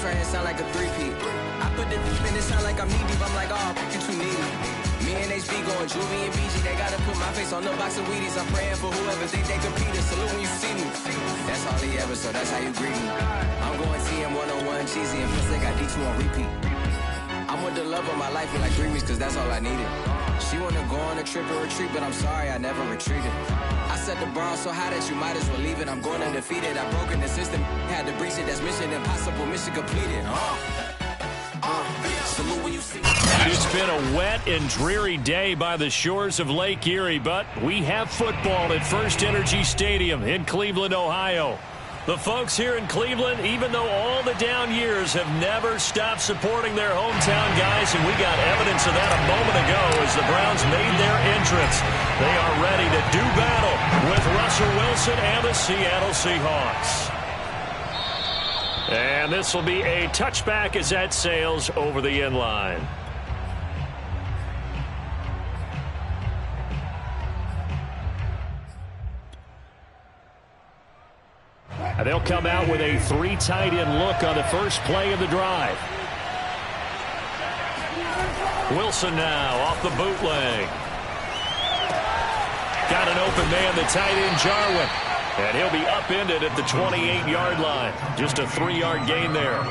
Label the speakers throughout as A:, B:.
A: right here sound like a three-peat. I put the deep in it sound like I'm knee-deep. I'm like, oh, you too needy. Me and HB going Juvie and BG. They gotta put my face on the box of Wheaties. I'm praying for whoever think they compete. Salute when you see me. That's all he ever, so that's how you greet me. I'm going TM 101 cheesy and plus they got D2 on repeat. I'm with the love of my life for like 3 weeks cause that's all I needed. She wanna go on a trip or retreat, but I'm sorry I never retreated. I set the bar so high that you might as well leave it. I'm going undefeated. I've broken the system, had to breach it. That's mission impossible, mission completed. Salute when you see me.
B: It's been a wet and dreary day by the shores of Lake Erie, but we have football at First Energy Stadium in Cleveland, Ohio. The folks here in Cleveland, even though all the down years, have never stopped supporting their hometown guys, and we got evidence of that a moment ago as the Browns made their entrance. They are ready to do battle with Russell Wilson and the Seattle Seahawks. And this will be a touchback as that sails over the end line. And they'll come out with a 3 tight end look on the first play of the drive. Wilson now off the bootleg. Got an open man, the tight end Jarwin. And he'll be upended at the 28-yard line. Just a 3-yard gain there.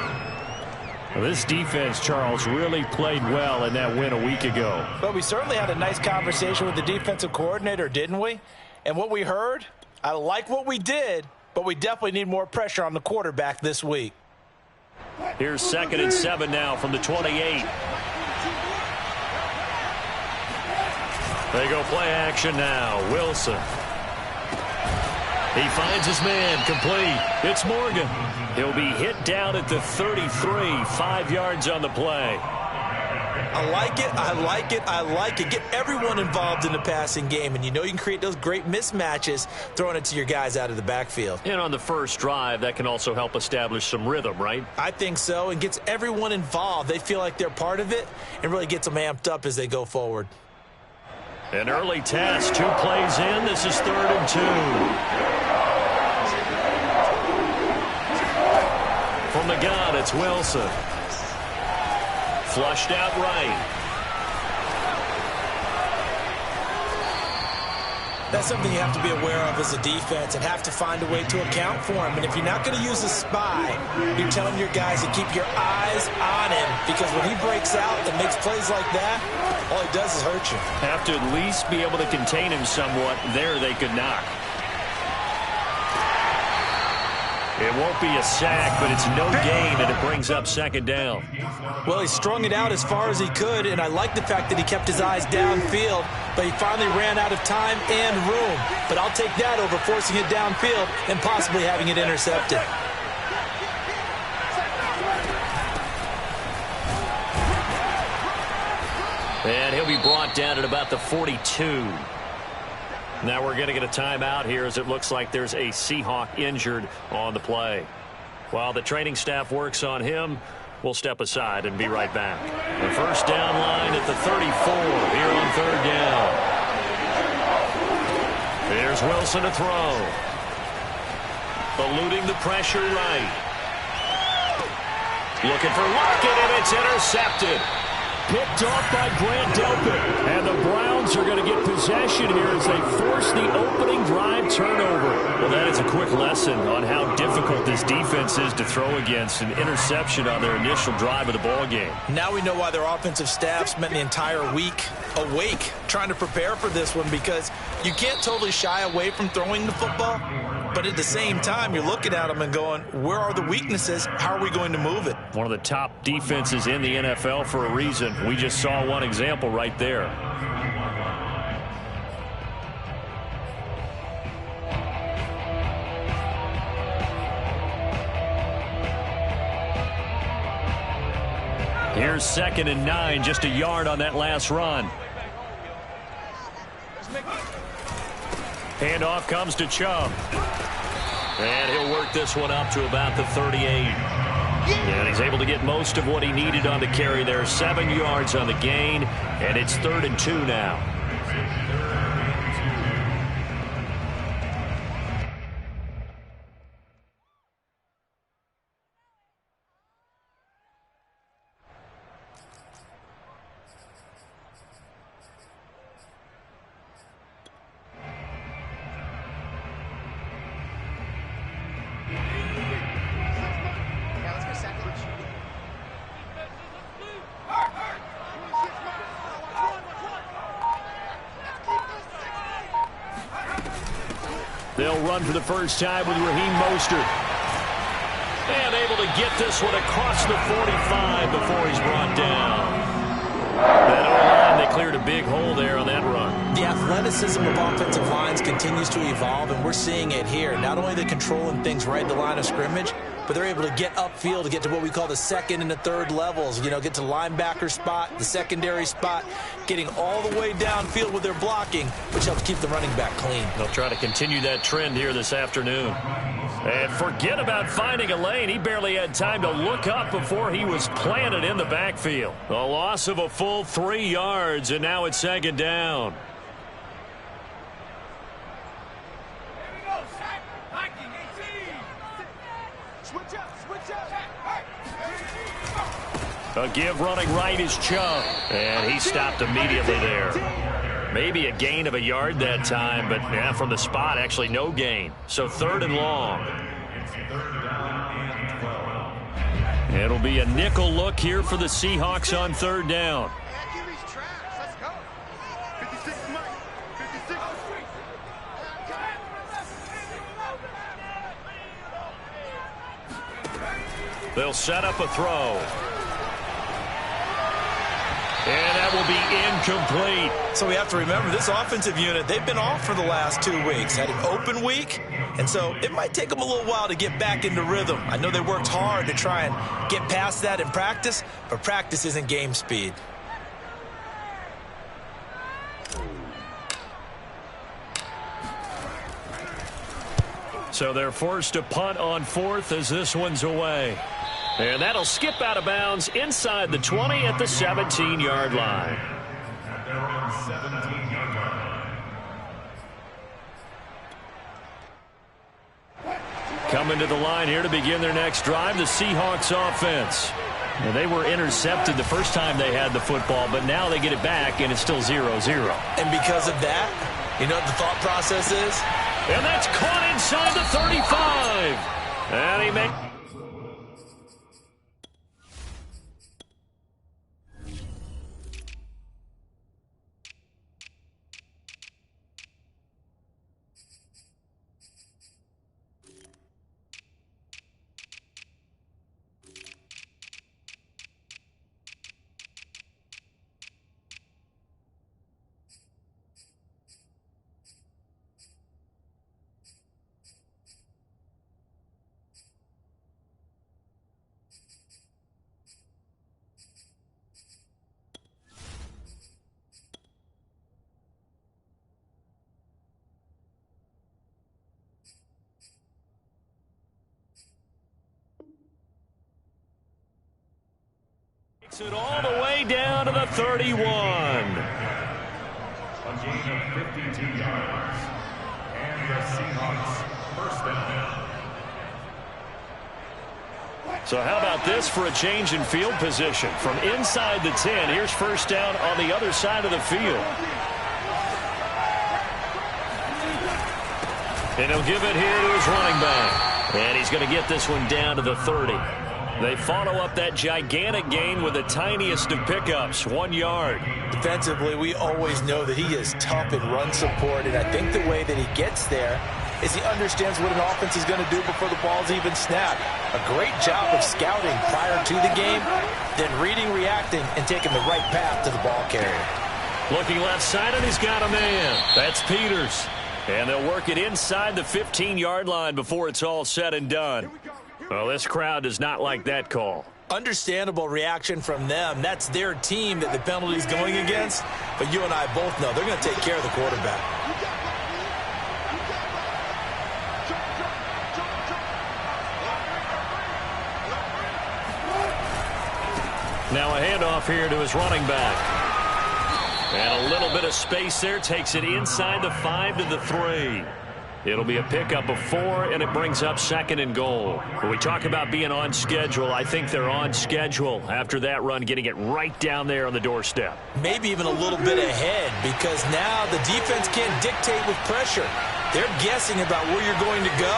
B: Well, this defense, Charles, really played well in that win a week ago.
C: But we certainly had a nice conversation with the defensive coordinator, didn't we? And what we heard, I like what we did, but we definitely need more pressure on the quarterback this week.
B: Here's 2nd and 7 now from the 28. They go play action now. Wilson. He finds his man, complete. It's Morgan. He'll be hit down at the 33, 5 yards on the play.
C: I like it, I like it, I like it. Get everyone involved in the passing game, and you know you can create those great mismatches throwing it to your guys out of the backfield.
B: And on the first drive, that can also help establish some rhythm, right?
C: I think so, and gets everyone involved. They feel like they're part of it and really gets them amped up as they go forward.
B: An early test, 2 plays in. This is 3rd and 2. From the gun, it's Wilson. Flushed out right.
C: That's something you have to be aware of as a defense and have to find a way to account for him. And if you're not going to use a spy, you're telling your guys to keep your eyes on him, because when he breaks out and makes plays like that, all he does is hurt you.
B: Have to at least be able to contain him somewhat. There they could knock. It won't be a sack, but it's no gain, and it brings up 2nd down.
C: Well, he strung it out as far as he could, and I like the fact that he kept his eyes downfield, but he finally ran out of time and room. But I'll take that over forcing it downfield and possibly having it intercepted.
B: And he'll be brought down at about the 42. Now we're going to get a timeout here as it looks like there's a Seahawk injured on the play. While the training staff works on him, we'll step aside and be right back. The first down line at the 34 here on 3rd down. Here's Wilson to throw. Eluding the pressure right. Looking for Lockett, and it's intercepted. Picked off by Grant Delpit. And the Browns are going to get possession here as they force the opening drive turnover. Well, that is a quick lesson on how difficult this defense is to throw against. An interception on their initial drive of the ball game.
C: Now we know why their offensive staff spent the entire week awake trying to prepare for this one, because you can't totally shy away from throwing the football. But at the same time, you're looking at them and going, where are the weaknesses? How are we going to move it?
B: One of the top defenses in the NFL for a reason. We just saw one example right there. Here's 2nd and 9, just a yard on that last run. Handoff comes to Chubb. And he'll work this one up to about the 38. And he's able to get most of what he needed on the carry there. 7 yards on the gain, and it's 3rd and 2 now. run for the first time with Raheem Mostert. And able to get this one across the 45 before he's brought down. That O-line, they cleared a big hole there on that run.
C: The athleticism of offensive lines continues to evolve, and we're seeing it here. Not only they're controlling things right at the line of scrimmage, but they're able to get upfield to get to what we call the second and the third levels. You know, get to linebacker spot, the secondary spot, getting all the way downfield with their blocking, which helps keep the running back clean.
B: They'll try to continue that trend here this afternoon. And forget about finding a lane. He barely had time to look up before he was planted in the backfield. A loss of a full 3 yards, and now it's second down. A give running right is Chubb, and he stopped immediately there. Maybe a gain of a yard that time, but yeah, from the spot, actually no gain. So 3rd and long. It'll be a nickel look here for the Seahawks on 3rd down. They'll set up a throw. And that will be incomplete.
C: So we have to remember this offensive unit, they've been off for the last 2 weeks. Had an open week, and so it might take them a little while to get back into rhythm. I know they worked hard to try and get past that in practice, but practice isn't game speed.
B: So they're forced to punt on 4th as this one's away. And that'll skip out of bounds inside the 20 at the 17-yard line. Coming to the line here to begin their next drive, the Seahawks offense. And they were intercepted the first time they had the football, but now they get it back, and it's still 0-0.
C: And because of that, you know what the thought process is?
B: And that's caught inside the 35. And he made... it all the way down to the 31. A gain of 52 yards. And the Seahawks first down. So how about this for a change in field position? From inside the 10, here's first down on the other side of the field. And he'll give it here to his running back. And he's going to get this one down to the 30. They follow up that gigantic gain with the tiniest of pickups, 1 yard.
C: Defensively, we always know that he is tough in run support, and I think the way that he gets there is he understands what an offense is going to do before the ball's even snapped. A great job of scouting prior to the game, then reading, reacting, and taking the right path to the ball carrier.
B: Looking left side, and he's got a man. That's Peters. And they'll work it inside the 15-yard line before it's all said and done. Well, this crowd does not like that call.
C: Understandable reaction from them. That's their team that the penalty's going against. But you and I both know they're going to take care of the quarterback.
B: Now a handoff here to his running back. And a little bit of space there takes it inside the 5 to the 3. It'll be a pickup of 4, and it brings up 2nd and goal. When we talk about being on schedule, I think they're on schedule after that run, getting it right down there on the doorstep.
C: Maybe even a little bit ahead, because now the defense can't dictate with pressure. They're guessing about where you're going to go.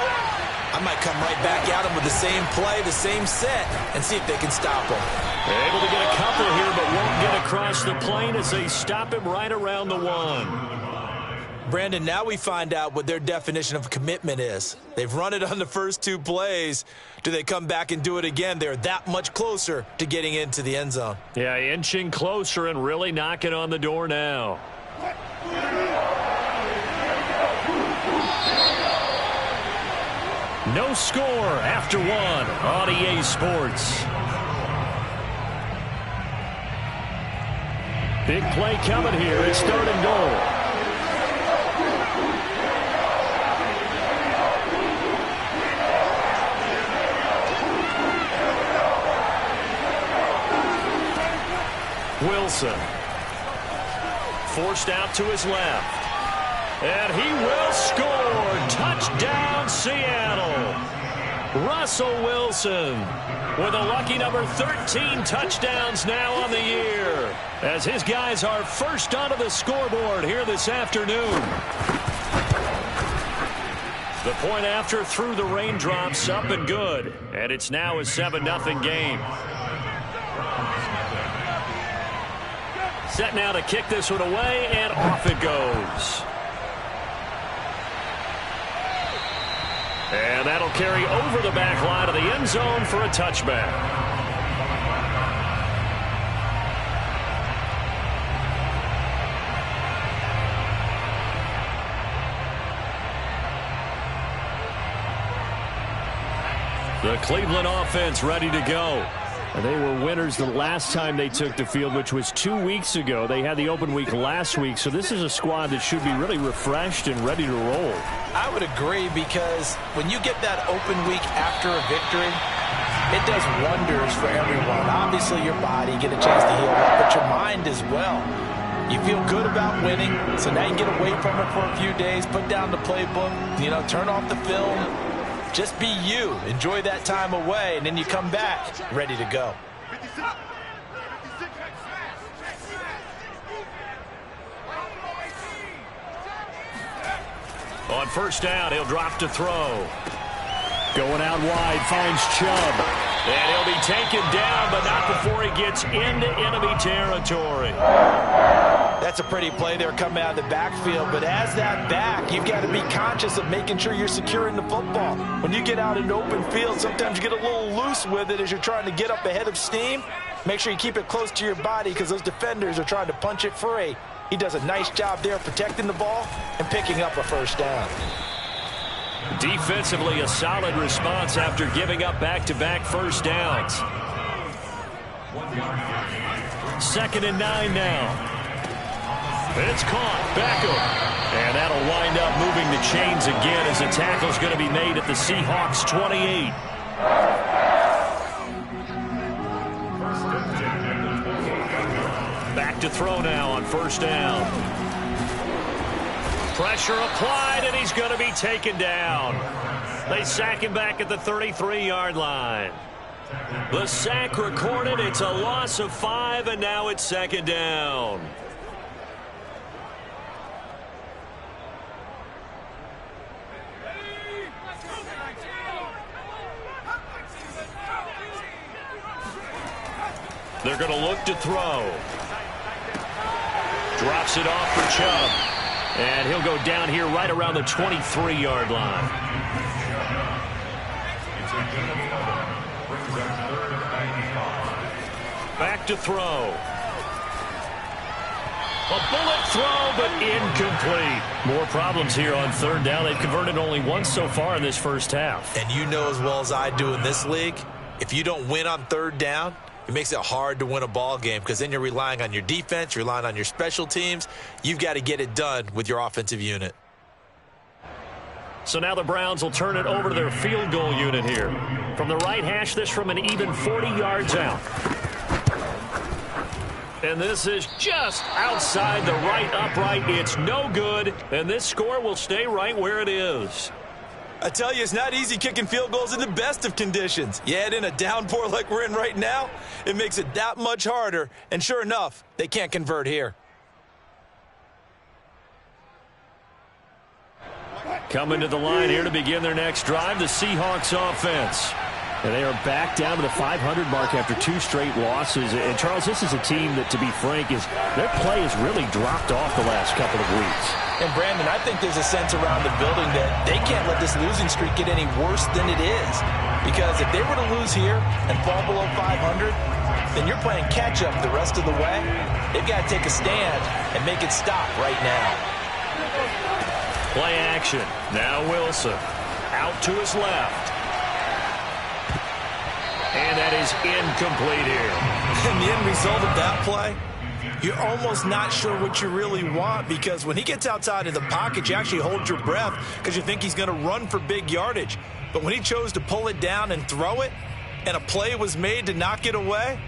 C: I might come right back at them with the same play, the same set, and see if they can stop them.
B: They're able to get a couple here, but won't get across the plane as they stop him right around the 1.
C: Brandon, now we find out what their definition of commitment is. They've run it on the first 2 plays. Do they come back and do it again? They're that much closer to getting into the end zone.
B: Yeah, inching closer and really knocking on the door now. No score after 1 on EA Sports. Big play coming here. It's 3rd and goal. Wilson forced out to his left, and he will score. Touchdown, Seattle. Russell Wilson with a lucky number 13 touchdowns now on the year, as his guys are first onto the scoreboard here this afternoon. The point after through the raindrops, up and good, and it's now a 7-0 game. Set now to kick this one away, and off it goes. And that'll carry over the back line of the end zone for a touchback. The Cleveland offense ready to go. They were winners the last time they took the field, which was 2 weeks ago. They had the open week last week, so this is a squad that should be really refreshed and ready to roll.
C: I would agree, because when you get that open week after a victory, it does wonders for everyone. Obviously, your body, get a chance to heal up, but your mind as well. You feel good about winning, so now you get away from it for a few days, put down the playbook, turn off the film. Just be you. Enjoy that time away, and then you come back ready to go.
B: On first down, he'll drop to throw. Going out wide, finds Chubb. And he'll be taken down, but not before he gets into enemy territory.
C: That's a pretty play there coming out of the backfield, but as that back, you've got to be conscious of making sure you're securing the football. When you get out in open field, sometimes you get a little loose with it as you're trying to get up ahead of steam. Make sure you keep it close to your body, because those defenders are trying to punch it free. He does a nice job there protecting the ball and picking up a first down.
B: Defensively, a solid response after giving up back-to-back first downs. 2nd and 9 now. It's caught. Beckham. And that'll wind up moving the chains again, as a tackle's going to be made at the Seahawks 28. Back to throw now on first down. Pressure applied, and he's going to be taken down. They sack him back at the 33-yard line. The sack recorded. It's a loss of 5, and now it's 2nd down. They're going to look to throw. Drops it off for Chubb. And he'll go down here right around the 23-yard line. Back to throw. A bullet throw, but incomplete. More problems here on 3rd down. They've converted only once so far in this first half.
C: And you know as well as I do in this league, if you don't win on 3rd down, it makes it hard to win a ball game, because then you're relying on your defense, you're relying on your special teams. You've got to get it done with your offensive unit.
B: So now the Browns will turn it over to their field goal unit here. From the right hash, this from an even 40 yards out. And this is just outside the right upright. It's no good, and this score will stay right where it is.
C: I tell you, it's not easy kicking field goals in the best of conditions. You add in a downpour like we're in right now, it makes it that much harder. And sure enough, they can't convert here.
B: Coming to the line here to begin their next drive, the Seahawks offense. And they are back down to the 500 mark after 2 straight losses. And, Charles, this is a team that, to be frank, their play has really dropped off the last couple of weeks.
C: And, Brandon, I think there's a sense around the building that they can't let this losing streak get any worse than it is. Because if they were to lose here and fall below 500, then you're playing catch-up the rest of the way. They've got to take a stand and make it stop right now.
B: Play action. Now Wilson. Out to his left. And that is incomplete here.
C: And the end result of that play, you're almost not sure what you really want, because when he gets outside of the pocket, you actually hold your breath because you think he's going to run for big yardage. But when he chose to pull it down and throw it, and a play was made to knock it away,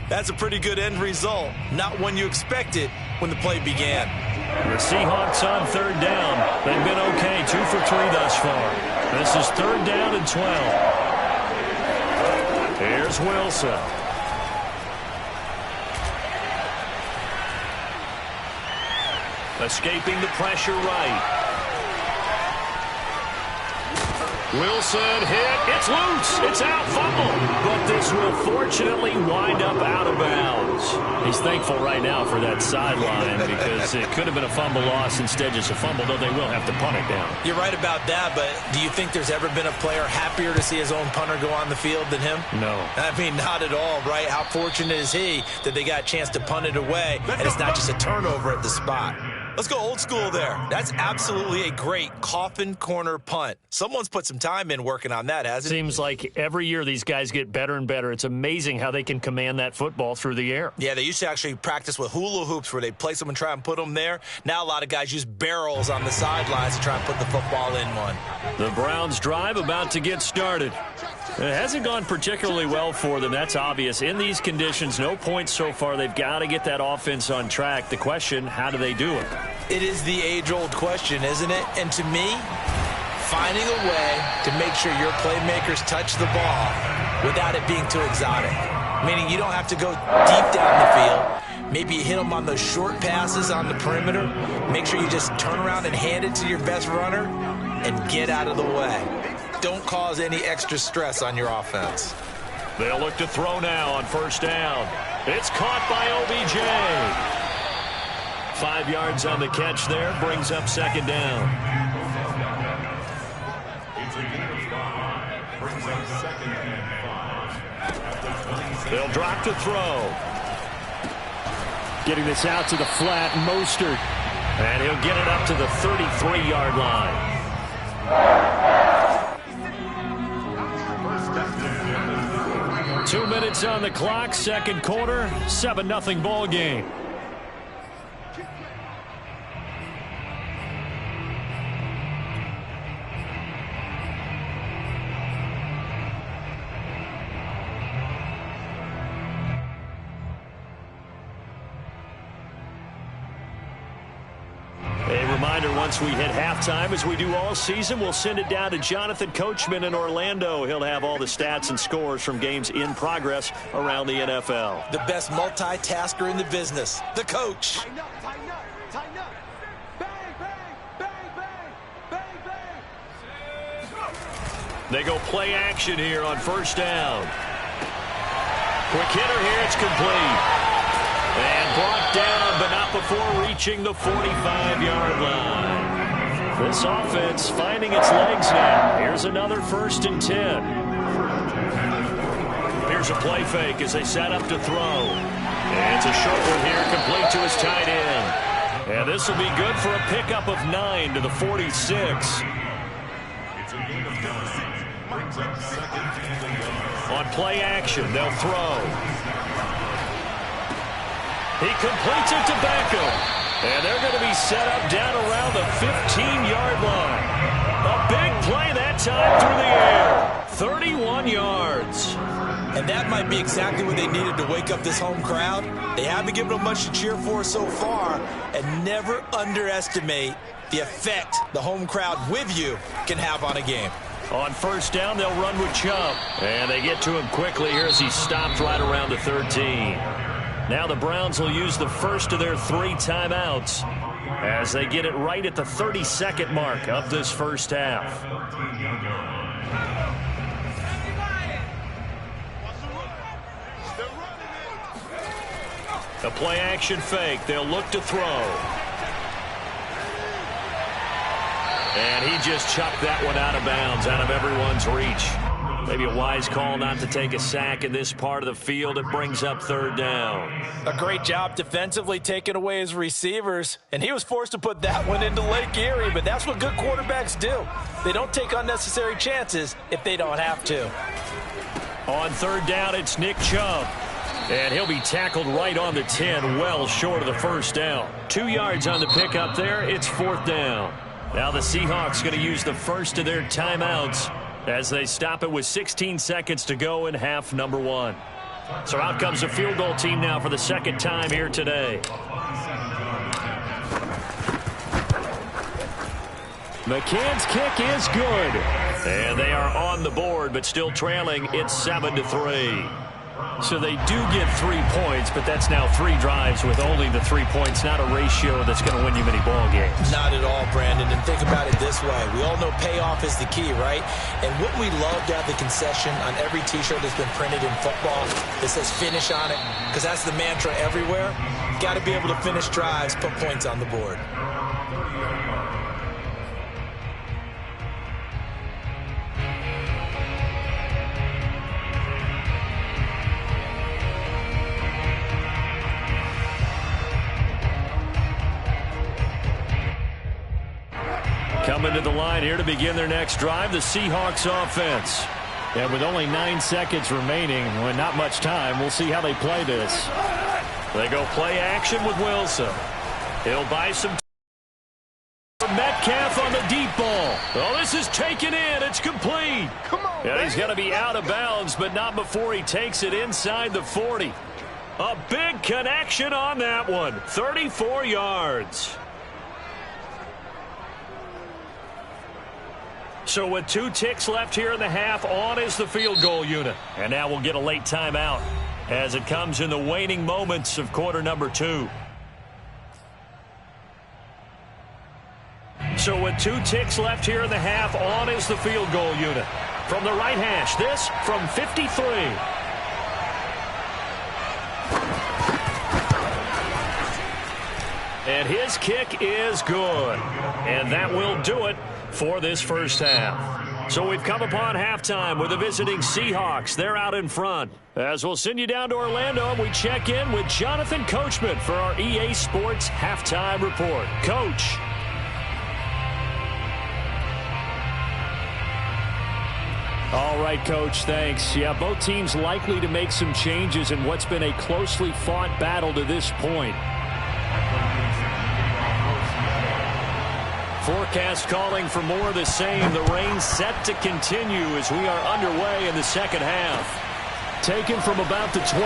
C: that's a pretty good end result. Not one you expected when the play began.
B: The Seahawks on 3rd down. They've been okay, 2 for 3 thus far. This is 3rd down and 12. Here's Wilson. Escaping the pressure right. Wilson hit. It's loose. It's out. Fumble. But this will fortunately wind up out of bounds. He's thankful right now for that sideline because it could have been a fumble loss, instead just a fumble, though they will have to punt it down.
C: You're right about that, but do you think there's ever been a player happier to see his own punter go on the field than him?
B: No.
C: I mean, not at all, right? How fortunate is he that they got a chance to punt it away, and it's not just a turnover at the spot. Let's go old school there. That's absolutely a great coffin corner punt. Someone's put some time in working on that, hasn't it?
B: Seems like every year these guys get better and better. It's amazing how they can command that football through the air.
C: Yeah, they used to actually practice with hula hoops where they'd place them and try and put them there. Now a lot of guys use barrels on the sidelines to try and put the football in one.
B: The Browns' drive about to get started. It hasn't gone particularly well for them. That's obvious. In these conditions, no points so far. They've got to get that offense on track. The question, how do they do it?
C: It is the age-old question, isn't it? And to me, finding a way to make sure your playmakers touch the ball without it being too exotic. Meaning you don't have to go deep down the field. Maybe you hit them on those short passes on the perimeter. Make sure you just turn around and hand it to your best runner and get out of the way. Don't cause any extra stress on your offense.
B: They'll look to throw now on 1st down. It's caught by OBJ. 5 yards on the catch there, brings up 2nd down. They'll drop to throw. Getting this out to the flat, Mostert. And he'll get it up to the 33-yard line. 2 minutes on the clock, 2nd quarter, 7-0 ball game. Once we hit halftime, as we do all season, we'll send it down to Jonathan Coachman in Orlando. He'll have all the stats and scores from games in progress around the NFL.
C: The best multitasker in the business, the coach.
B: They go play action here on 1st down. Quick hitter here, it's complete. And brought down, but not before reaching the 45-yard line. This offense finding its legs now. Here's another 1st and 10. Here's a play fake as they set up to throw. And it's a short one here, complete to his tight end. And this will be good for a pickup of 9 to the 46. On play action, they'll throw. He completes it to Beckham. And they're going to be set up down around the 15-yard line. A big play that time through the air. 31 yards.
C: And that might be exactly what they needed to wake up this home crowd. They haven't given them much to cheer for so far. And never underestimate the effect the home crowd with you can have on a game.
B: On 1st down, they'll run with Chubb. And they get to him quickly here as he stopped right around the 13. Now the Browns will use the first of their 3 timeouts as they get it right at the 32nd mark of this 1st half. A play-action fake. They'll look to throw. And he just chucked that one out of bounds, out of everyone's reach. Maybe a wise call not to take a sack in this part of the field. It brings up third down.
C: A great job defensively taking away his receivers, and he was forced to put that one into Lake Erie, but that's what good quarterbacks do. They don't take unnecessary chances if they don't have to.
B: On third down, it's Nick Chubb. And he'll be tackled right on the 10, well short of the first down. 2 yards on the pickup there. It's fourth down. Now the Seahawks going to use the first of their timeouts as they stop it with 16 seconds to go in half number 1. So out comes the field goal team now for the second time here today. McCann's kick is good. And they are on the board, but still trailing. It's 7-3. So they do get 3 points, but that's now 3 drives with only the 3 points, not a ratio that's going to win you many ball games.
C: Not at all, Brandon. And think about it this way. We all know payoff is the key, right? And wouldn't we love to have the concession on every T-shirt that's been printed in football that says finish on it? Because that's the mantra everywhere. Got to be able to finish drives, put points on the board.
B: Coming to the line here to begin their next drive, the Seahawks offense. And with only 9 seconds remaining, well, not much time, we'll see how they play this. They go play action with Wilson. He'll buy some time. Metcalf on the deep ball. Oh, this is taken in. It's complete.
D: Come on,
B: yeah, he's going to be out of bounds, but not before he takes it inside the 40. A big connection on that one. 34 yards. So with 2 ticks left here in the half, on is the field goal unit. And now we'll get a late timeout as it comes in the waning moments of quarter number 2. So with 2 ticks left here in the half, on is the field goal unit. From the right hash, this from 53. And his kick is good. And that will do it for this first half. So we've come upon halftime with the visiting Seahawks. They're out in front. As we'll send you down to Orlando, and we check in with Jonathan Coachman for our EA Sports Halftime Report. Coach. All right, Coach, thanks. Yeah, both teams likely to make some changes in what's been a closely fought battle to this point. Forecast calling for more of the same. The rain set to continue as we are underway in the second half. Taken from about the 12.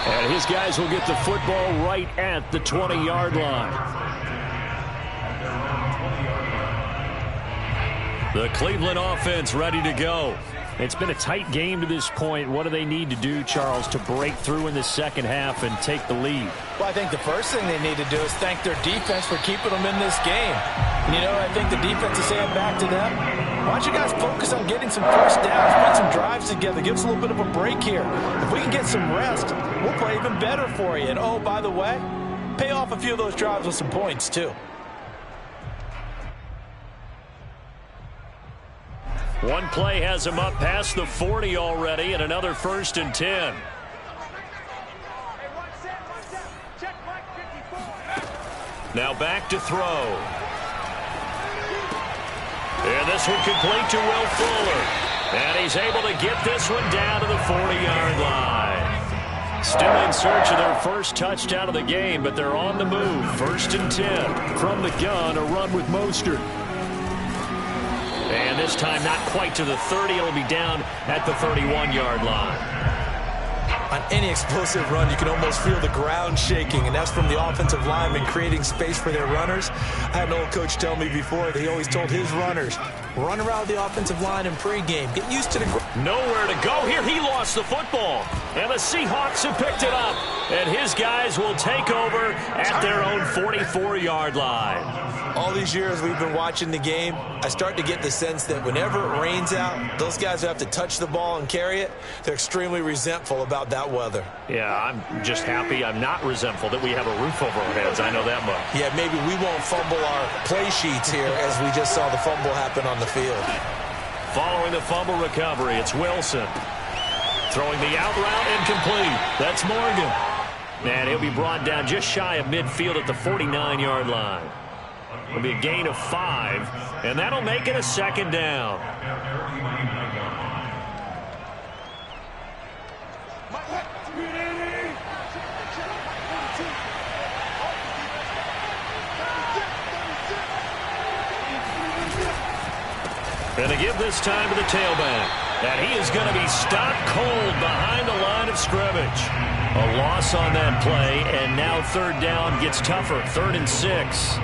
B: And his guys will get the football right at the 20-yard line. The Cleveland offense ready to go. It's been a tight game to this point. What do they need to do, Charles, to break through in the second half and take the lead?
C: Well, I think the first thing they need to do is thank their defense for keeping them in this game. And, you know, I think the defense is saying back to them, why don't you guys focus on getting some first downs, put some drives together, give us a little bit of a break here. If we can get some rest, we'll play even better for you. And, oh, by the way, pay off a few of those drives with some points, too.
B: One play has him up past the 40 already, and another 1st and 10. Now back to throw. And this one complete to Will Fuller. And he's able to get this one down to the 40-yard line. Still in search of their first touchdown of the game, but they're on the move. 1st and 10. From the gun, a run with Mostert. And this time not quite to the 30. It'll be down at the 31-yard line.
C: On any explosive run, you can almost feel the ground shaking, and that's from the offensive linemen creating space for their runners. I had an old coach tell me before that he always told his runners, run around the offensive line in pregame. Get used to the ground.
B: Nowhere to go here. He lost lost the football. And the Seahawks have picked it up. And his guys will take over at their own 44-yard line.
C: All these years we've been watching the game, I start to get the sense that whenever it rains out, those guys who have to touch the ball and carry it, they're extremely resentful about that weather.
B: Yeah, I'm just happy I'm not resentful that we have a roof over our heads. I know that much.
C: Yeah, maybe we won't fumble our play sheets here as we just saw the fumble happen on the field.
B: Following the fumble recovery, it's Wilson. Throwing the out route incomplete. That's Morgan. And he'll be brought down just shy of midfield at the 49-yard line. It'll be a gain of 5, and that'll make it a second down. And to give this time to the tailback. And he is going to be stopped cold behind the line of scrimmage. A loss on that play, and now third down gets tougher. 3rd and 6.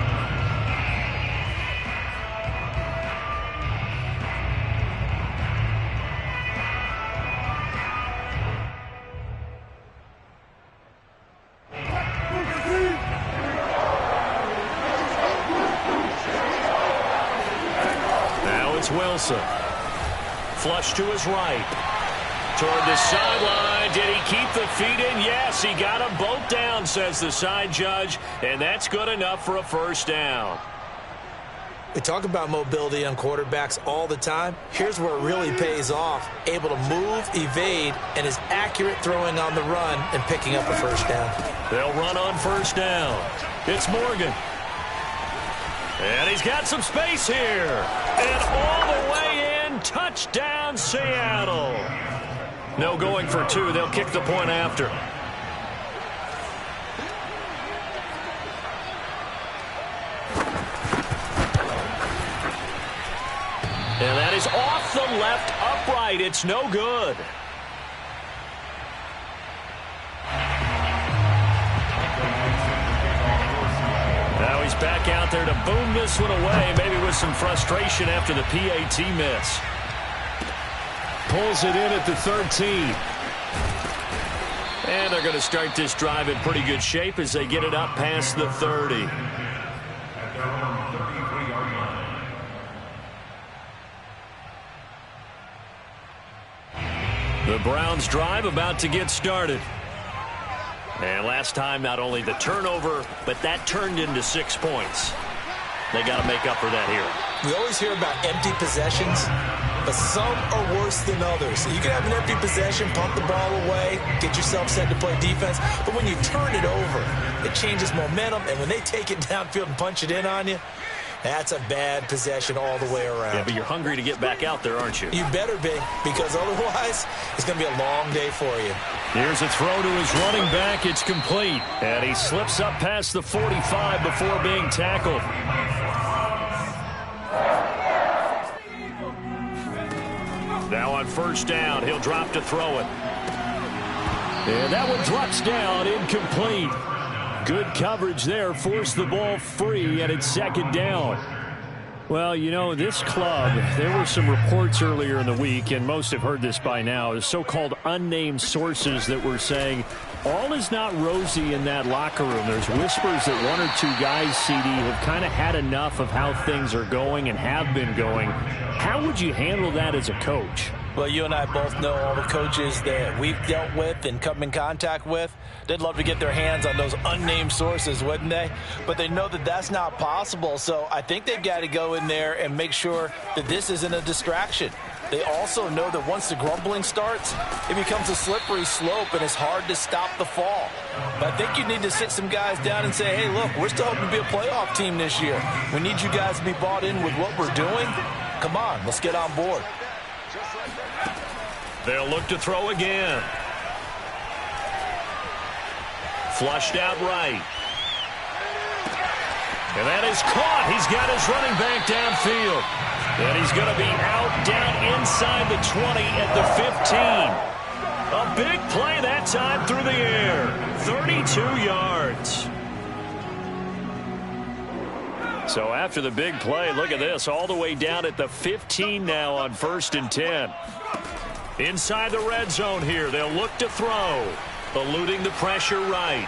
B: Wilson. Flush to his right. Toward the sideline. Did he keep the feet in? Yes, he got them both down, says the side judge. And that's good enough for a first down.
C: We talk about mobility on quarterbacks all the time. Here's where it really pays off. Able to move, evade, and is accurate throwing on the run and picking up a first down.
B: They'll run on first down. It's Morgan. And he's got some space here. And all the way in, touchdown Seattle. No going for 2. They'll kick the point after. And that is off the left upright. It's no good. Now he's back out there to boom this one away, maybe with some frustration after the PAT miss. Pulls it in at the 13. And they're going to start this drive in pretty good shape as they get it up past the 30. The Browns drive about to get started. And last time, not only the turnover, but that turned into 6 points. They got to make up for that here.
C: We always hear about empty possessions, but some are worse than others. You can have an empty possession, pump the ball away, get yourself set to play defense, but when you turn it over, it changes momentum, and when they take it downfield and punch it in on you, that's a bad possession all the way around.
B: Yeah, but you're hungry to get back out there, aren't you?
C: You better be, because otherwise it's going to be a long day for you.
B: Here's a throw to his running back. It's complete. And he slips up past the 45 before being tackled. Now on first down, he'll drop to throw it. And that one drops down, incomplete. Good coverage there, forced the ball free, and it's second down. Well, you know, this club, there were some reports earlier in the week, and most have heard this by now, the so-called unnamed sources that were saying all is not rosy in that locker room. There's whispers that 1 or 2 guys, CD, have kind of had enough of how things are going and have been going. How would you handle that as a coach?
C: Well, you and I both know all the coaches that we've dealt with and come in contact with. They'd love to get their hands on those unnamed sources, wouldn't they? But they know that that's not possible, so I think they've got to go in there and make sure that this isn't a distraction. They also know that once the grumbling starts, it becomes a slippery slope, and it's hard to stop the fall. But I think you need to sit some guys down and say, hey, look, we're still hoping to be a playoff team this year. We need you guys to be bought in with what we're doing. Come on, let's get on board.
B: They'll look to throw again. Flushed out right. And that is caught. He's got his running back downfield. And he's going to be out down inside the 20 at the 15. A big play that time through the air. 32 yards. So after the big play, look at this. All the way down at the 15 now on 1st and 10. Inside the red zone here, they'll look to throw. Eluding the pressure right.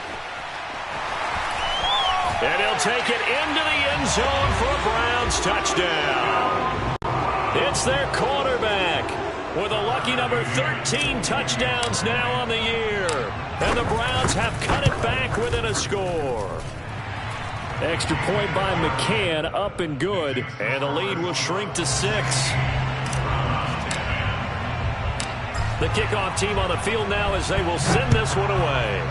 B: And he'll take it into the end zone for a Browns touchdown. It's their quarterback with a lucky number 13 touchdowns now on the year. And the Browns have cut it back within a score. Extra point by McCann, up and good. And the lead will shrink to 6. The kickoff team on the field now as they will send this one away.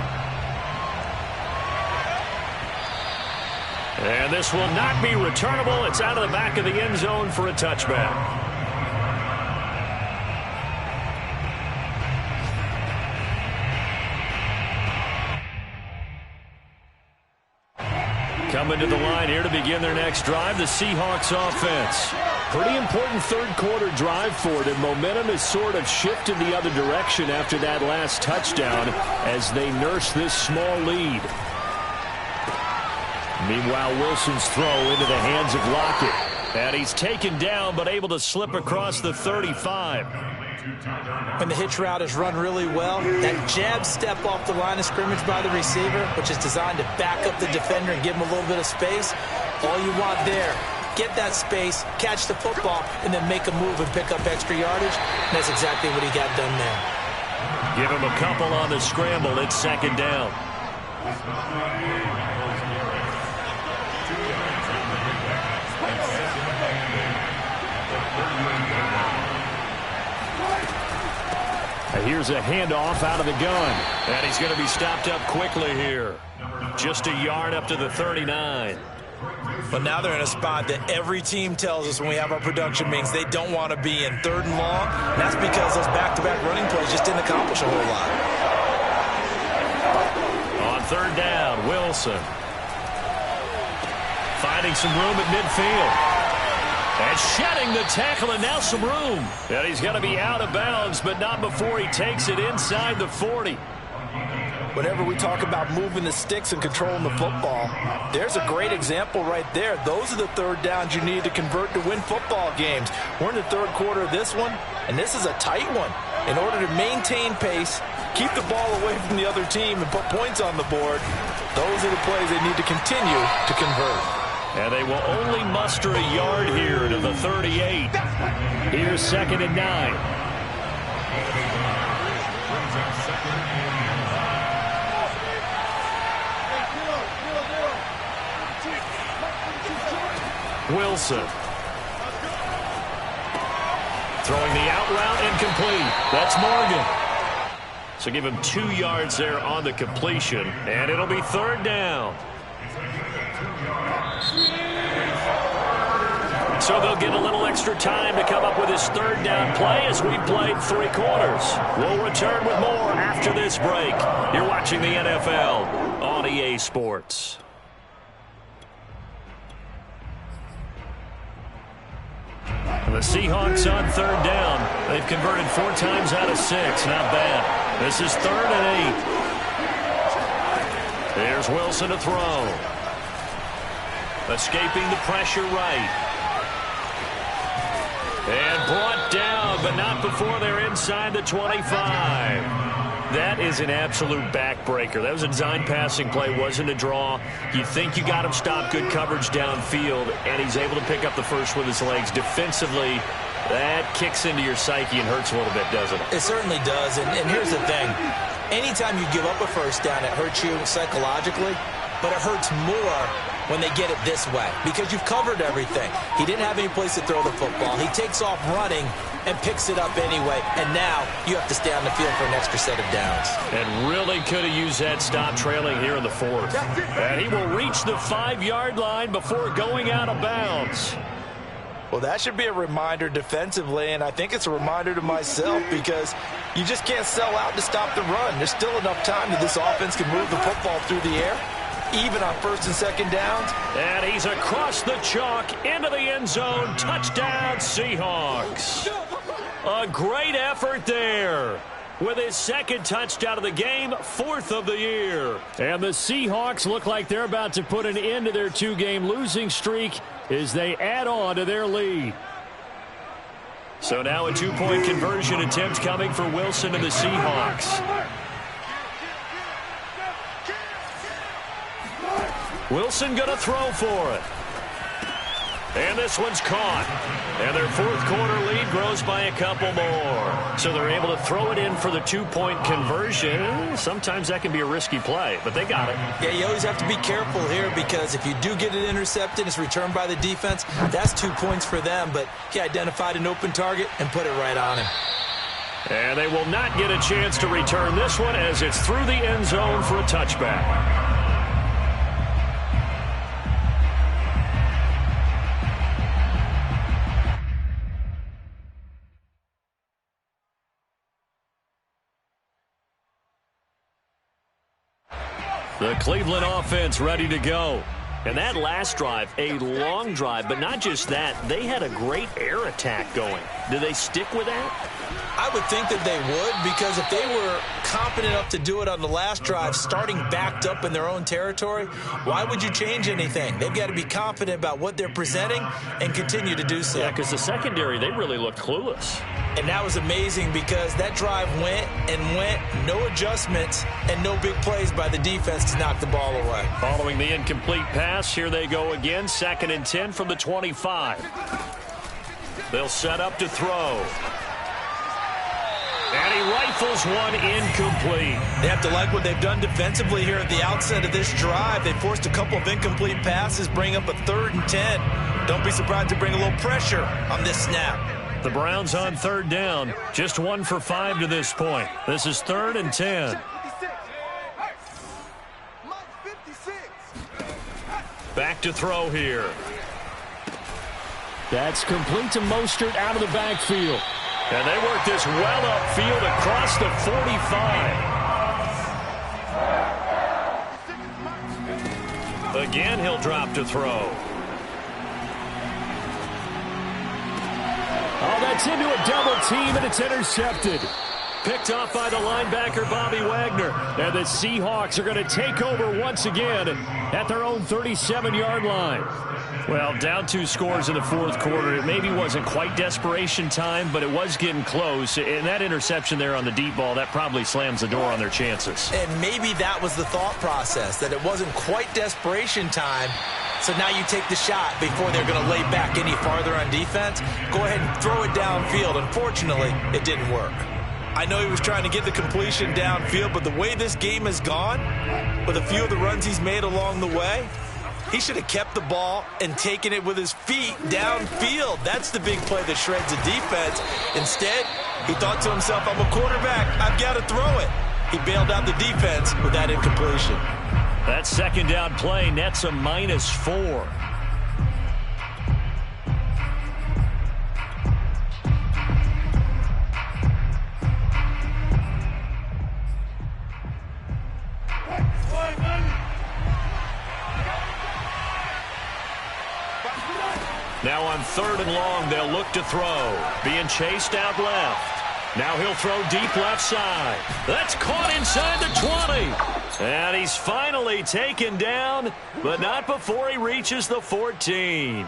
B: And this will not be returnable. It's out of the back of the end zone for a touchback. Coming to the line here to begin their next drive, the Seahawks offense. Pretty important third-quarter drive for it, and momentum has sort of shifted the other direction after that last touchdown as they nurse this small lead. Meanwhile, Wilson's throw into the hands of Lockett. And he's taken down but able to slip across the 35.
C: When the hitch route is run really well, that jab step off the line of scrimmage by the receiver, which is designed to back up the defender and give him a little bit of space, all you want there, get that space, catch the football, and then make a move and pick up extra yardage. And that's exactly what he got done there.
B: Give him a couple on the scramble. It's second down. Here's a handoff out of the gun. And he's going to be stopped up quickly here. Just a yard up to the 39.
C: But now they're in a spot that every team tells us when we have our production meetings they don't want to be in, 3rd and long. And that's because those back-to-back running plays just didn't accomplish a whole lot.
B: On 3rd down, Wilson. Finding some room at midfield. And shedding the tackle, and now some room. And he's going to be out of bounds, but not before he takes it inside the 40.
C: Whenever we talk about moving the sticks and controlling the football, there's a great example right there. Those are the 3rd downs you need to convert to win football games. We're in the 3rd quarter of this one, and this is a tight one. In order to maintain pace, keep the ball away from the other team, and put points on the board, those are the plays they need to continue to convert.
B: And they will only muster a yard here to the 38. Here's 2nd and 9. Wilson. Throwing the out route incomplete. That's Morgan. So give him 2 yards there on the completion. And it'll be 3rd down. So they'll get a little extra time to come up with his 3rd down play as we've played 3 quarters. We'll return with more after this break. You're watching the NFL on EA Sports. The Seahawks on 3rd down. They've converted 4 times out of 6. Not bad. This is 3rd and 8. There's Wilson to throw. Escaping the pressure right. And brought down, but not before they're inside the 25. That is an absolute backbreaker. That was a design passing play, wasn't a draw. You think you got him stopped, good coverage downfield, and he's able to pick up the first with his legs. Defensively, that kicks into your psyche and hurts a little bit, doesn't it?
C: It certainly does, and here's the thing. Anytime you give up a 1st down, it hurts you psychologically, but it hurts more when they get it this way because you've covered everything. He didn't have any place to throw the football. He takes off running and picks it up anyway, and now you have to stay on the field for an extra set of downs.
B: And really could have used that stop trailing here in the 4th. And he will reach the 5-yard line before going out of bounds.
C: Well, that should be a reminder defensively, and I think it's a reminder to myself because you just can't sell out to stop the run. There's still enough time that this offense can move the football through the air, even on 1st and 2nd downs.
B: And he's across the chalk into the end zone. Touchdown, Seahawks. A great effort there. With his 2nd touchdown of the game, 4th of the year. And the Seahawks look like they're about to put an end to their 2-game losing streak as they add on to their lead. So now a two-point conversion attempt coming for Wilson and the Seahawks. Wilson going to throw for it. And this one's caught. And their fourth quarter lead grows by a couple more. So they're able to throw it in for the two-point conversion. Sometimes that can be a risky play, but they got it.
C: Yeah, you always have to be careful here because if you do get it intercepted, it's returned by the defense, that's 2 points for them. But he identified an open target and put it right on him.
B: And they will not get a chance to return this one as it's through the end zone for a touchback. The Cleveland offense ready to go. And that last drive, a long drive, but not just that, they had a great air attack going. Do they stick with that?
C: I would think that they would, because if they were confident enough to do it on the last drive, starting backed up in their own territory, why would you change anything? They've got to be confident about what they're presenting and continue to do so.
B: Yeah, because the secondary, they really looked clueless.
C: And that was amazing because that drive went and went, no adjustments, and no big plays by the defense to knock the ball away.
B: Following the incomplete pass, here they go again, 2nd and 10 from the 25. They'll set up to throw. And he rifles one incomplete.
C: They have to like what they've done defensively here at the outset of this drive. They forced a couple of incomplete passes, bring up a 3rd and 10. Don't be surprised to bring a little pressure on this snap.
B: The Browns on 3rd down, just 1 for 5 to this point. This is 3rd and 10. Back to throw here. That's complete to Mostert out of the backfield. And they work this well upfield across the 45. Again, he'll drop to throw. Oh, that's into a double team, and it's intercepted. Picked off by the linebacker, Bobby Wagner. And the Seahawks are going to take over once again at their own 37-yard line. Well, down 2 scores in the fourth quarter. It maybe wasn't quite desperation time, but it was getting close. And that interception there on the deep ball, that probably slams the door on their chances.
C: And maybe that was the thought process, that it wasn't quite desperation time. So now you take the shot before they're going to lay back any farther on defense. Go ahead and throw it downfield. Unfortunately, it didn't work. I know he was trying to get the completion downfield, but the way this game has gone, with a few of the runs he's made along the way, he should have kept the ball and taken it with his feet downfield. That's the big play that shreds the defense. Instead, he thought to himself, I'm a quarterback, I've got to throw it. He bailed out the defense with that incompletion.
B: That 2nd down play nets a -4. Now on 3rd and long, they'll look to throw. Being chased out left. Now he'll throw deep left side. That's caught inside the 20. And he's finally taken down, but not before he reaches the 14.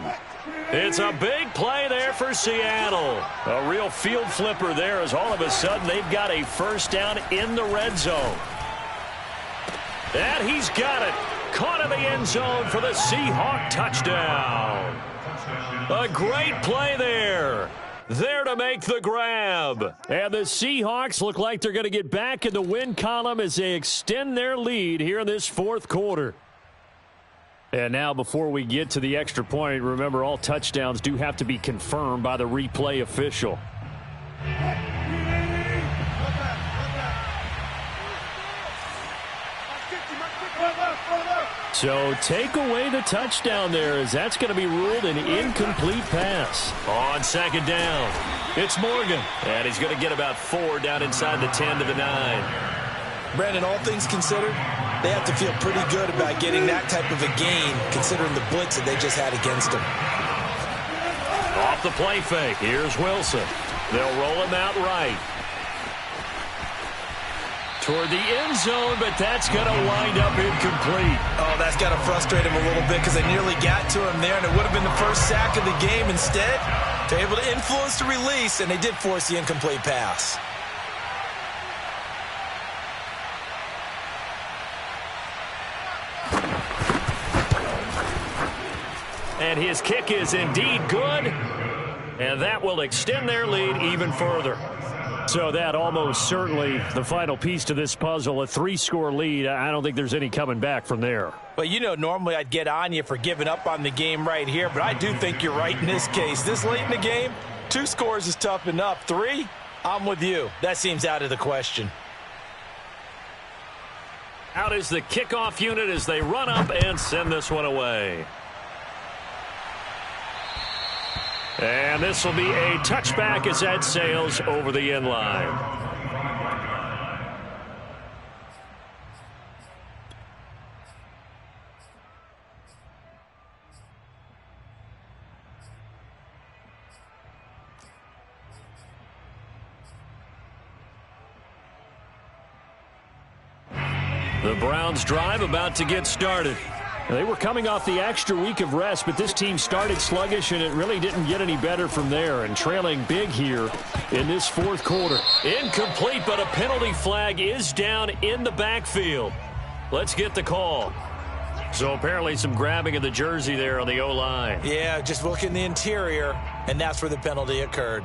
B: It's a big play there for Seattle. A real field flipper there as all of a sudden they've got a 1st down in the red zone. And he's got it. Caught in the end zone for the Seahawk touchdown. A great play there. There to make the grab. And the Seahawks look like they're going to get back in the win column as they extend their lead here in this fourth quarter. And now before we get to the extra point, remember all touchdowns do have to be confirmed by the replay official. So take away the touchdown there, as that's going to be ruled an incomplete pass. On 2nd down, it's Morgan. And he's going to get about 4 down inside the 10 to the 9.
C: Brandon, all things considered, they have to feel pretty good about getting that type of a gain, considering the blitz that they just had against them.
B: Off the play fake, here's Wilson. They'll roll him out right. Toward the end zone, but that's going to wind up incomplete.
C: Oh, that's got to frustrate him a little bit because they nearly got to him there, and it would have been the first sack of the game. Instead, They're able to influence the release, and they did force the incomplete pass.
B: And his kick is indeed good, and that will extend their lead even further. So that almost certainly the final piece to this puzzle, a 3-score lead. I don't think there's any coming back from there.
C: Well, you know, normally I'd get on you for giving up on the game right here, but I do think you're right in this case. This late in the game, 2 scores is tough enough. 3, I'm with you. That seems out of the question.
B: Out is the kickoff unit as they run up and send this one away. And this will be a touchback as that sails over the end line. The Browns drive about to get started. They were coming off the extra week of rest, but this team started sluggish, and it really didn't get any better from there, and trailing big here in this fourth quarter. Incomplete, but a penalty flag is down in the backfield. Let's get the call. So apparently some grabbing of the jersey there on the O-line.
C: Yeah, just look in the interior, and that's where the penalty occurred.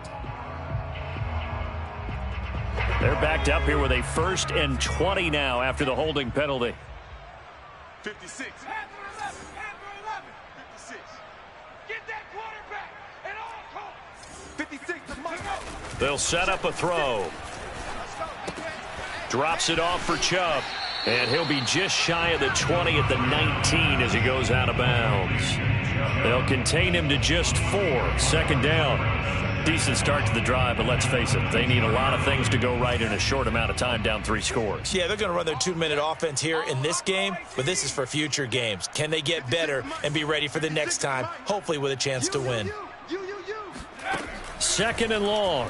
B: They're backed up here with a 1st and 20 now after the holding penalty.
D: 56. 56. Get that quarterback at all costs. 56 is my go.
B: They'll set up a throw. Drops it off for Chubb. And he'll be just shy of the 20 at the 19 as he goes out of bounds. They'll contain him to just 4. 2nd down. Decent start to the drive, but let's face it, they need a lot of things to go right in a short amount of time, down 3 scores.
C: Yeah, they're going to run their 2-minute offense here in this game, but this is for future games. Can they get better and be ready for the next time, hopefully with a chance to win?
B: 2nd and long.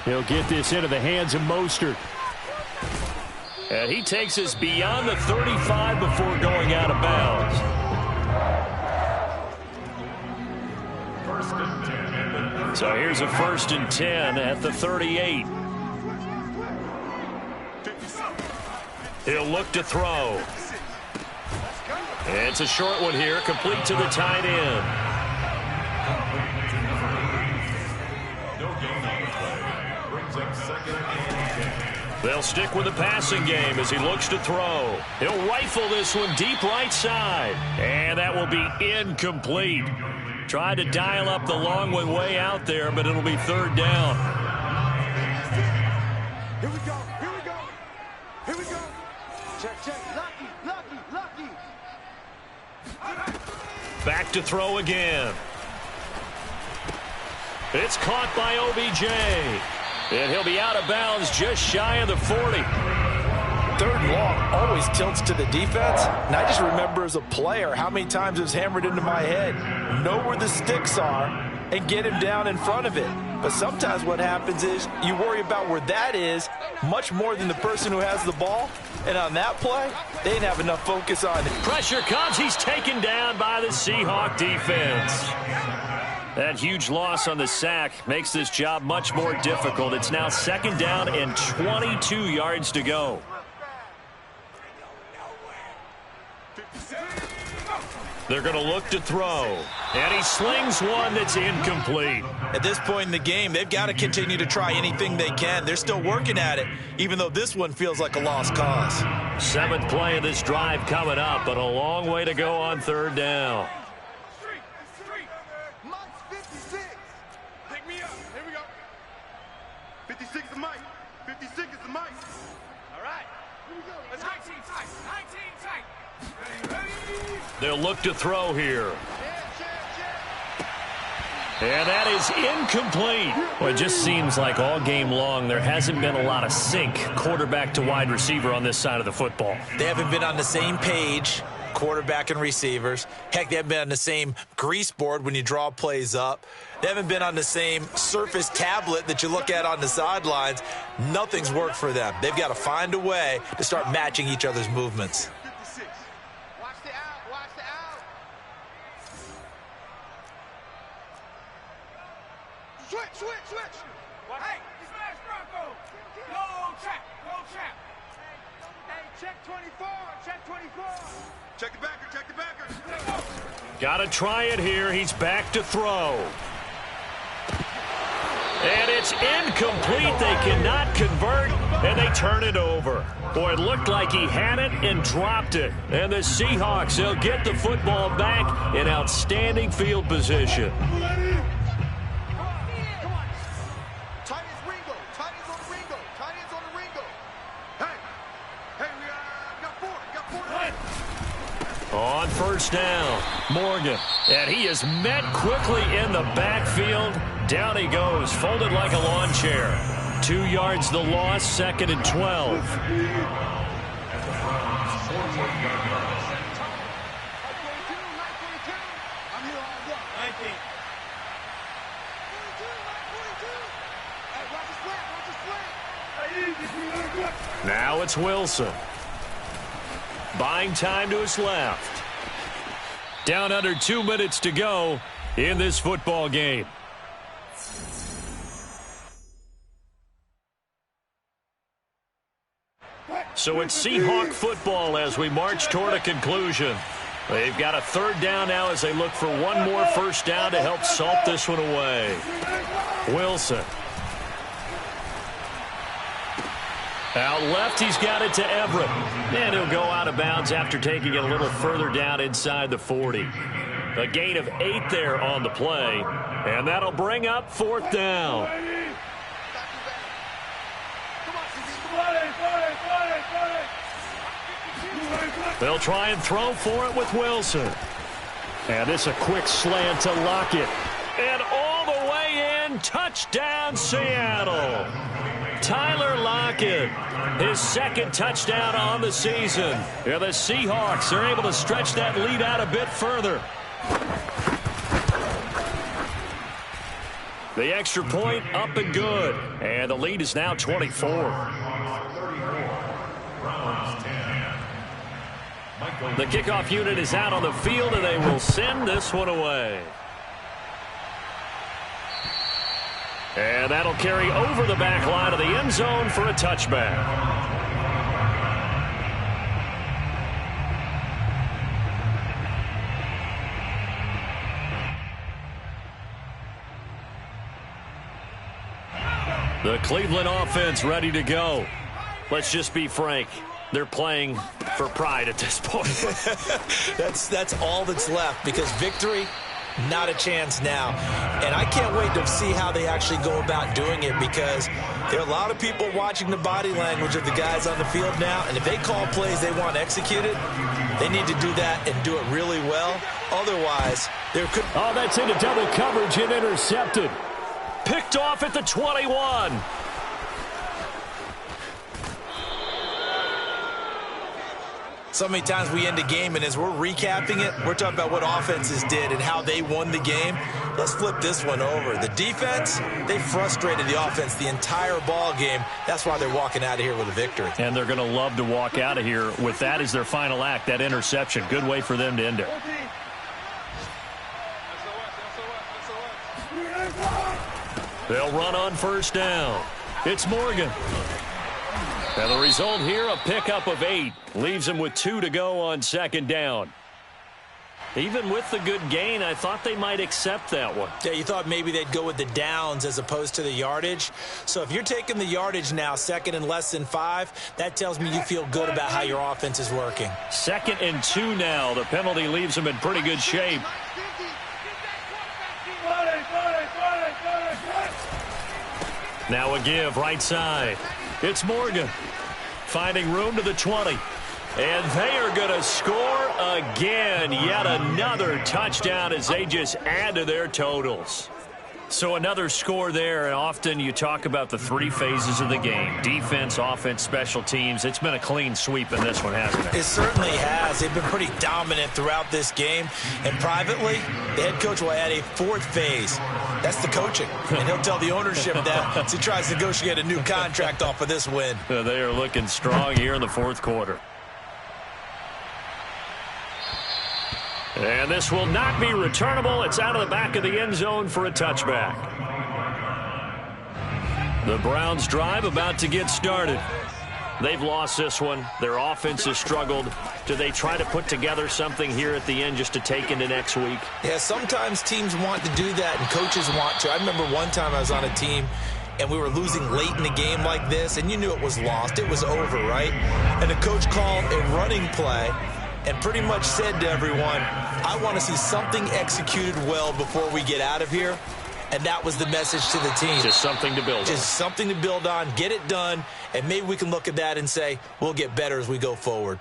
B: He'll get this into the hands of Mostert. And he takes us beyond the 35 before going out of bounds. So here's a 1st and 10 at the 38. He'll look to throw. It's a short one here, complete to the tight end. They'll stick with the passing game as he looks to throw. He'll rifle this one deep right side. And that will be incomplete. Tried to dial up the long one way out there, but it'll be 3rd down.
D: Here we go. Here we go. Here we go. Check, check. Lucky.
B: Back to throw again. It's caught by OBJ. And he'll be out of bounds just shy of the 40.
C: 3rd and long always tilts to the defense. And I just remember as a player how many times it was hammered into my head. Know where the sticks are and get him down in front of it. But sometimes what happens is you worry about where that is much more than the person who has the ball. And on that play, they didn't have enough focus on it.
B: Pressure comes. He's taken down by the Seahawk defense. That huge loss on the sack makes this job much more difficult. It's now 2nd down and 22 yards to go. They're going to look to throw. And he slings one that's incomplete.
C: At this point in the game, they've got to continue to try anything they can. They're still working at it, even though this one feels like a lost cause.
B: 7th play of this drive coming up, but a long way to go on 3rd down.
D: Mike's 56. Pick me up. Here we go. 56 is Mike. 56 is the Mike. All right. Here we go. Let's go. 19 tight. 19 tight.
B: They'll look to throw here. And that is incomplete. Well, it just seems like all game long there hasn't been a lot of sync quarterback to wide receiver on this side of the football.
C: They haven't been on the same page, quarterback and receivers. Heck, they haven't been on the same grease board when you draw plays up. They haven't been on the same surface tablet that you look at on the sidelines. Nothing's worked for them. They've got to find a way to start matching each other's movements.
D: Switch. Hey, smash Bronco. Go trap. Hey, check 24. Check the backer.
B: Got to try it here. He's back to throw. And it's incomplete. They cannot convert, and they turn it over. Boy, it looked like he had it and dropped it. And the Seahawks, they'll get the football back in outstanding field position. On first down, Morgan. And he is met quickly in the backfield. Down he goes, folded like a lawn chair. 2 yards the loss, 2nd and 12. Now it's Wilson. Buying time to his left. Down under 2 minutes to go in this football game. So it's Seahawk football as we march toward a conclusion. They've got a 3rd down now as they look for one more first down to help salt this one away. Wilson. Out left, he's got it to Everett. And he'll go out of bounds after taking it a little further down inside the 40. A gain of 8 there on the play. And that'll bring up 4th down. They'll try and throw for it with Wilson. And this a quick slant to Lockett. And all the way in, touchdown Seattle. Tyler Lockett, his 2nd touchdown on the season. Yeah, the Seahawks are able to stretch that lead out a bit further. The extra point up and good. And the lead is now 24. The kickoff unit is out on the field, and they will send this one away. And that'll carry over the back line of the end zone for a touchback. The Cleveland offense ready to go. Let's just be frank. They're playing for pride at this point.
C: That's all that's left, because victory, not a chance now. And I can't wait to see how they actually go about doing it, because there are a lot of people watching the body language of the guys on the field now, and if they call plays they want executed, they need to do that and do it really well. Otherwise, there could...
B: Oh, that's into double coverage and intercepted. Picked off at the 21.
C: So many times we end a game, and as we're recapping it, we're talking about what offenses did and how they won the game. Let's flip this one over. The defense, they frustrated the offense the entire ball game. That's why they're walking out of here with a victory.
B: And they're going to love to walk out of here with that as their final act, that interception. Good way for them to end it. They'll run on first down. It's Morgan. And the result here, a pickup of 8. Leaves him with 2 to go on 2nd down. Even with the good gain, I thought they might accept that one.
C: Yeah, you thought maybe they'd go with the downs as opposed to the yardage. So if you're taking the yardage now, 2nd and less than 5, that tells me you feel good about how your offense is working.
B: 2nd and 2 now. The penalty leaves them in pretty good shape. Now a give right side. It's Morgan finding room to the 20. And they are going to score again. Yet another touchdown as they just add to their totals. So another score there, and often you talk about the 3 phases of the game. Defense, offense, special teams. It's been a clean sweep in this one, hasn't it?
C: It certainly has. They've been pretty dominant throughout this game. And privately, the head coach will add a 4th phase. That's the coaching. And he'll tell the ownership that as he tries to negotiate a new contract off of this win.
B: They are looking strong here in the 4th quarter. And this will not be returnable. It's out of the back of the end zone for a touchback. The Browns drive about to get started. They've lost this one. Their offense has struggled. Do they try to put together something here at the end just to take into next week?
C: Yeah, sometimes teams want to do that and coaches want to. I remember one time I was on a team and we were losing late in the game like this, and you knew it was lost. It was over, right? And the coach called a running play and pretty much said to everyone, I want to see something executed well before we get out of here. And that was the message to the team.
B: Just something to build on.
C: Just something to build on, get it done, and maybe we can look at that and say, we'll get better as we go forward.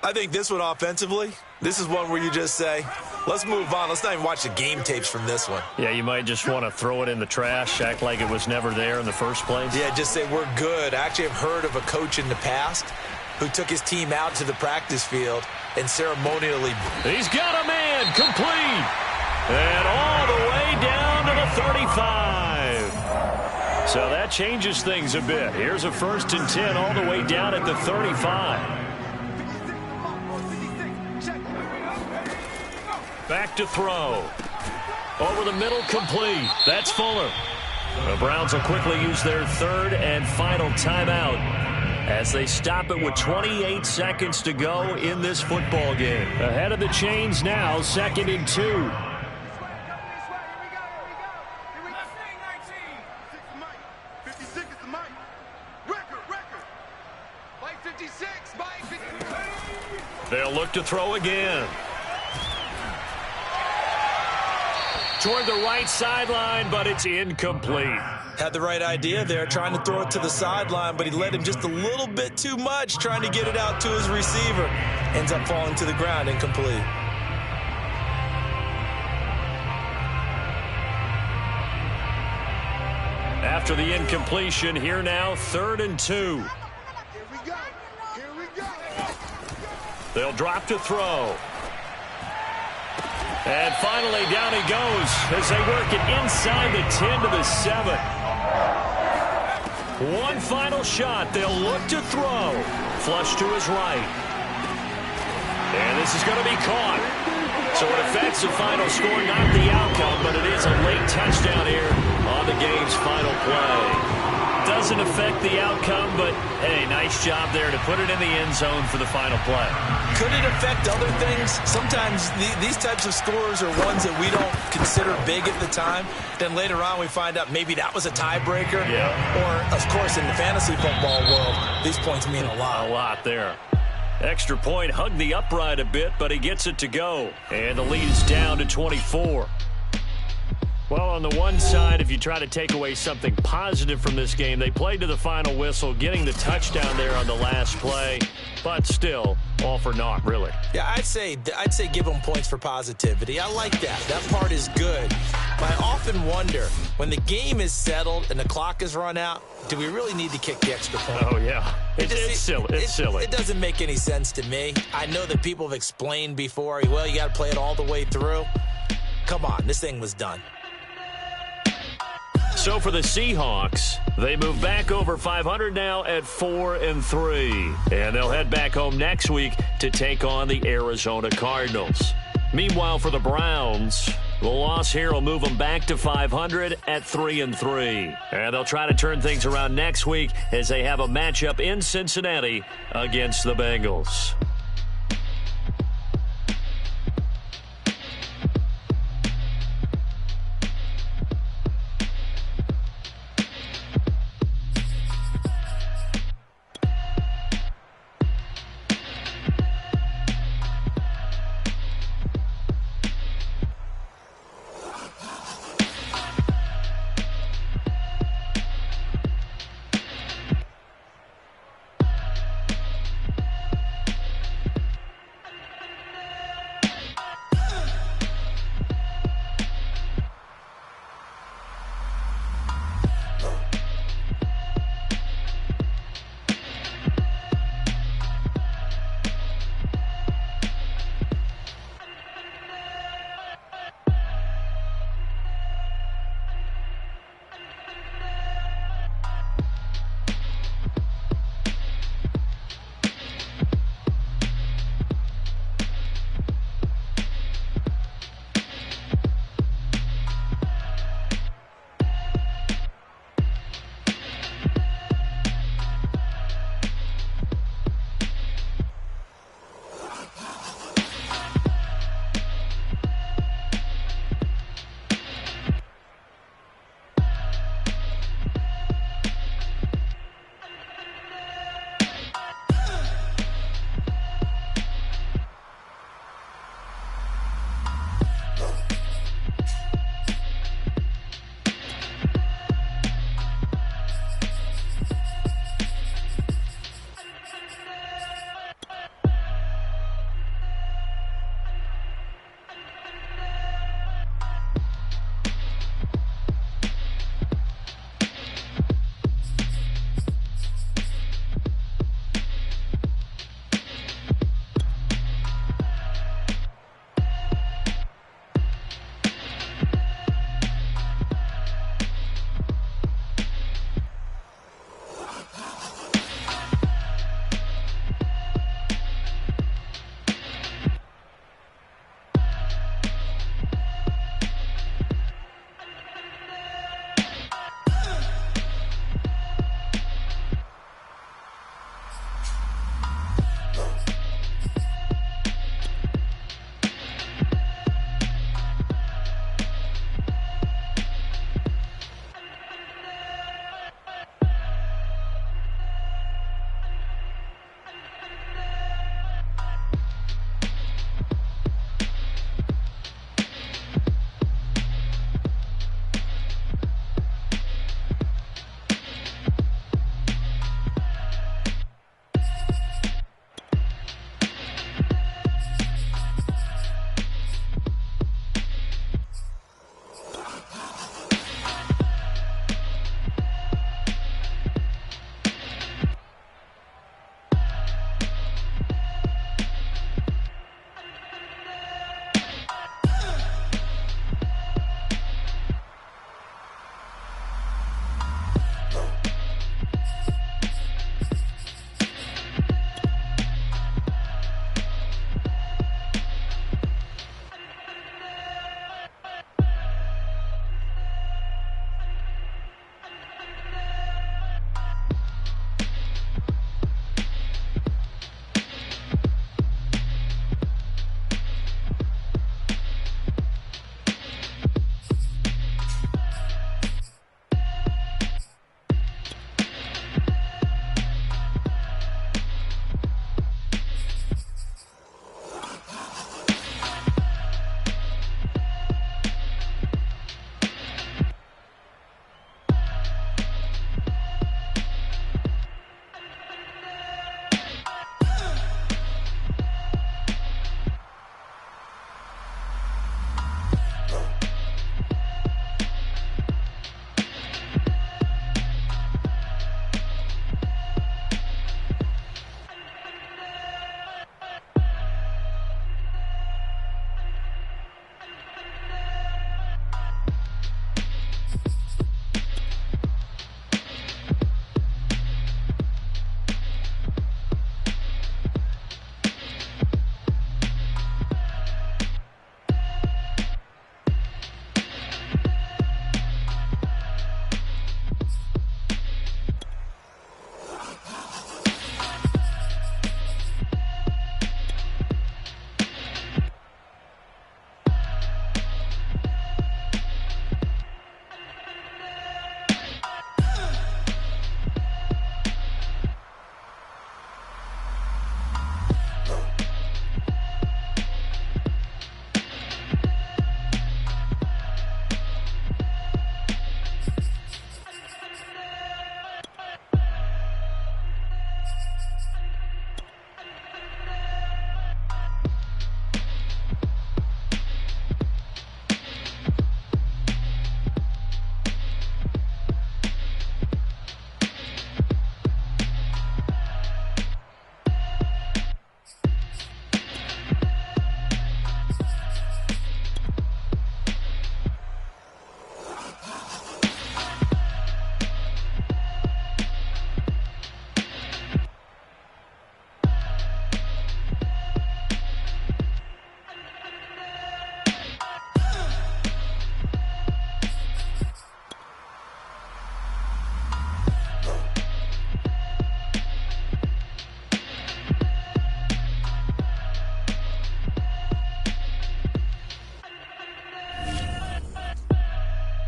C: I think this one offensively, this is one where you just say, let's move on. Let's not even watch the game tapes from this one.
B: Yeah, you might just want to throw it in the trash, act like it was never there in the first place.
C: Yeah, just say we're good. I actually have heard of a coach in the past who took his team out to the practice field and ceremonially.
B: He's got a man, complete. And all the way down to the 35. So that changes things a bit. Here's a 1st and 10 all the way down at the 35. Back to throw. Over the middle, complete. That's Fuller. The Browns will quickly use their 3rd and final timeout as they stop it with 28 seconds to go in this football game. Ahead of the chains now, 2nd and 2. They'll look to throw again. Toward the right sideline, but it's incomplete.
C: Had the right idea there, trying to throw it to the sideline, but he led him just a little bit too much, trying to get it out to his receiver. Ends up falling to the ground, incomplete.
B: After the incompletion, here now, 3rd and 2. They'll drop to throw. And finally, down he goes as they work it inside the 10 to the 7. One final shot. They'll look to throw. Flush to his right. And this is going to be caught. So it affects the final score, not the outcome, but it is a late touchdown here on the game's final play. Doesn't affect the outcome, but, hey, nice job there to put it in the end zone for the final play.
C: Could it affect other things? Sometimes these types of scores are ones that we don't consider big at the time. Then later on we find out maybe that was a tiebreaker.
B: Yeah.
C: Or, of course, in the fantasy football world, these points mean a lot.
B: A lot there. Extra point hugged the upright a bit, but he gets it to go. And the lead is down to 24. Well, on the one side, if you try to take away something positive from this game, they played to the final whistle, getting the touchdown there on the last play, but still, all for naught, really.
C: Yeah, I'd say give them points for positivity. I like that. That part is good. But I often wonder, when the game is settled and the clock is run out, do we really need to kick the extra point?
B: Oh, yeah. It's silly. It's silly.
C: It doesn't make any sense to me. I know that people have explained before, well, you got to play it all the way through. Come on, this thing was done.
B: So for the Seahawks, they move back over 500 now at 4-3. And they'll head back home next week to take on the Arizona Cardinals. Meanwhile, for the Browns, the loss here will move them back to 500 at 3-3. And they'll try to turn things around next week as they have a matchup in Cincinnati against the Bengals.